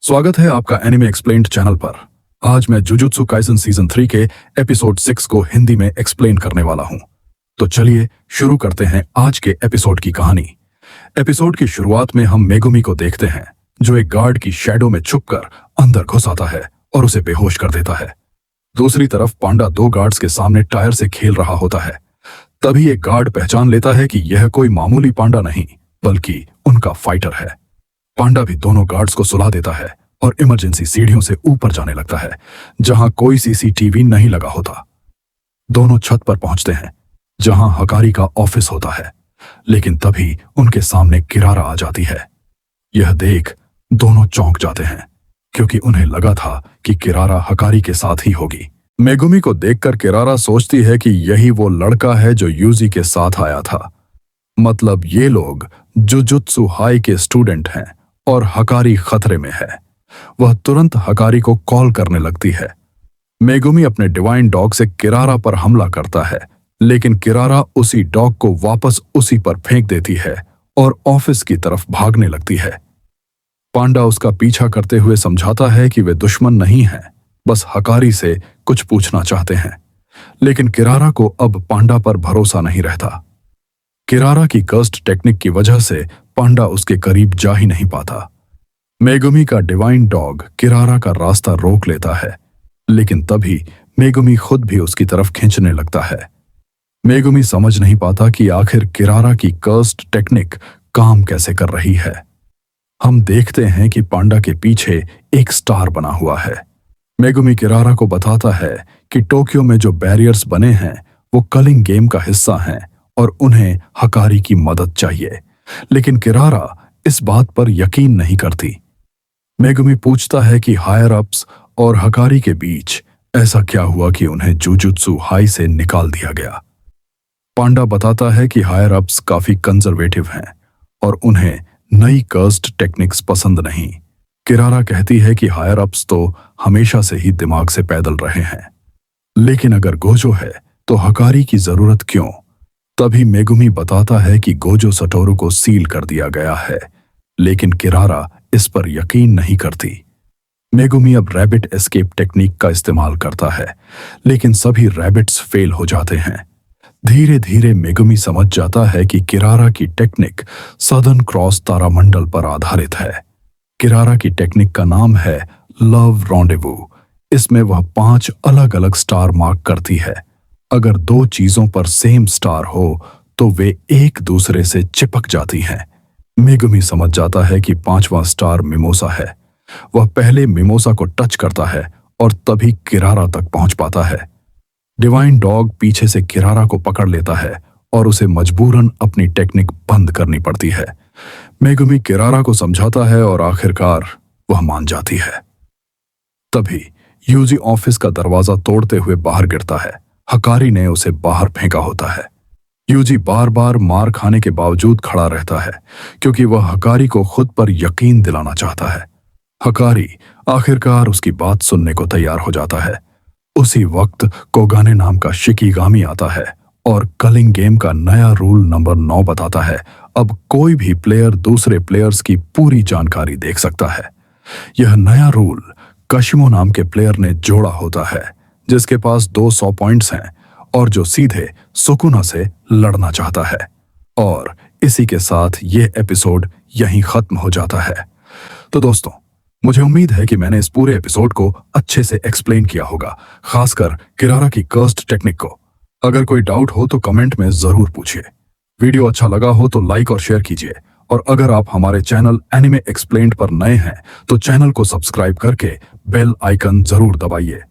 स्वागत है आपका एनिमे एक्सप्लेन्ड चैनल पर। आज मैं जुजुत्सु काइसन सीजन 3 के एपिसोड 6 को हिंदी में एक्सप्लेन करने वाला हूं। तो चलिए शुरू करते हैं आज के एपिसोड की कहानी। एपिसोड की शुरुआत में हम मेगुमी को देखते हैं जो एक गार्ड की शैडो में छुपकर अंदर घुस आता है और उसे बेहोश कर देता है। दूसरी तरफ पांडा दो गार्ड्स के सामने टायर से खेल रहा होता है। तभी एक गार्ड पहचान लेता है कि यह कोई मामूली पांडा नहीं बल्कि उनका फाइटर है। पांडा भी दोनों गार्ड्स को सुला देता है और इमरजेंसी सीढ़ियों से ऊपर जाने लगता है जहां कोई सीसीटीवी नहीं लगा होता। दोनों छत पर पहुंचते हैं जहां हकारी का ऑफिस होता है, लेकिन तभी उनके सामने किरारा आ जाती है। यह देख दोनों चौंक जाते हैं क्योंकि उन्हें लगा था कि किरारा हकारी के साथ ही होगी। मेगुमी को देखकर किरारा सोचती है कि यही वो लड़का है जो यूजी के साथ आया था। मतलब ये लोग जुजुत्सु हाई के स्टूडेंट हैं और हकारी खतरे में है। वह तुरंत हकारी को कॉल करने लगती है। मेगुमी अपने डिवाइन डॉग से किरारा पर हमला करता है, लेकिन किरारा उसी डॉग को वापस उसी पर फेंक देती है और ऑफिस की तरफ भागने लगती है। पांडा उसका पीछा करते हुए समझाता है कि वे दुश्मन नहीं हैं, बस हकारी से कुछ पूछना चाहते हैं। लेकिन किरारा को अब पांडा पर भरोसा नहीं रहता। किरारा की कर्स्ड टेक्निक की वजह से पांडा उसके करीब जा ही नहीं पाता। मेगुमी का डिवाइन डॉग किरारा का रास्ता रोक लेता है, लेकिन तभी मेगुमी खुद भी उसकी तरफ खींचने लगता है। मेगुमी समझ नहीं पाता कि आखिर किरारा की कर्स्ड टेक्निक काम कैसे कर रही है। हम देखते हैं कि पांडा के पीछे एक स्टार बना हुआ है। मेगुमी किरारा को बताता है कि टोक्यो में जो बैरियर्स बने हैं वो कलिंग गेम का हिस्सा हैं और उन्हें हकारी की मदद चाहिए, लेकिन किरारा इस बात पर यकीन नहीं करती। मेगुमी पूछता है कि हायर अप्स और हकारी के बीच ऐसा क्या हुआ कि उन्हें जुजुत्सु हाई से निकाल दिया गया। पांडा बताता है कि हायर अप्स काफी कंजर्वेटिव हैं और उन्हें नई कर्स्ड टेक्निक्स पसंद नहीं। किरारा कहती है कि हायर अप्स तो हमेशा से ही दिमाग से पैदल रहे हैं, लेकिन अगर गोजो है तो हकारी की जरूरत क्यों। तभी मेगुमी बताता है कि गोजो सटोरू को सील कर दिया गया है, लेकिन किरारा इस पर यकीन नहीं करती। मेगुमी अब रैबिट एस्केप टेक्निक का इस्तेमाल करता है, लेकिन सभी रैबिट्स फेल हो जाते हैं। धीरे धीरे मेगुमी समझ जाता है कि किरारा की टेक्निक सदर्न क्रॉस तारामंडल पर आधारित है। किरारा की टेक्निक का नाम है लव रॉन्डेवू। इसमें वह 5 अलग अलग स्टार मार्क करती है। अगर 2 चीजों पर सेम स्टार हो तो वे एक दूसरे से चिपक जाती हैं। मेगुमी समझ जाता है कि 5वां स्टार मिमोसा है। वह पहले मिमोसा को टच करता है और तभी किरारा तक पहुंच पाता है। डिवाइन डॉग पीछे से किरारा को पकड़ लेता है और उसे मजबूरन अपनी टेक्निक बंद करनी पड़ती है। मेगुमी किरारा को समझाता है और आखिरकार वह मान जाती है। तभी यूजी ऑफिस का दरवाजा तोड़ते हुए बाहर गिरता है। हकारी ने उसे बाहर फेंका होता है। यूजी बार बार मार खाने के बावजूद खड़ा रहता है क्योंकि वह हकारी को खुद पर यकीन दिलाना चाहता है। हकारी आखिरकार उसकी बात सुनने को तैयार हो जाता है। उसी वक्त कोगाने नाम का शिकीगामी आता है और कलिंग गेम का नया रूल नंबर 9 बताता है अब कोई भी प्लेयर दूसरे प्लेयर्स की पूरी जानकारी देख सकता है। यह नया रूल कशिमो नाम के प्लेयर ने जोड़ा होता है, जिसके पास 200 पॉइंट्स हैं और जो सीधे सुकुना से लड़ना चाहता है। और इसी के साथ ये एपिसोड यहीं खत्म हो जाता है। तो दोस्तों, मुझे उम्मीद है कि मैंने इस पूरे एपिसोड को अच्छे से एक्सप्लेन किया होगा, खासकर किरारा की कर्स्ड टेक्निक को। अगर कोई डाउट हो तो कमेंट में जरूर पूछिए। वीडियो अच्छा लगा हो तो लाइक और शेयर कीजिए, और अगर आप हमारे चैनल एनिमे एक्सप्लेन्ड पर नए हैं तो चैनल को सब्सक्राइब करके बेल आइकन जरूर दबाइए।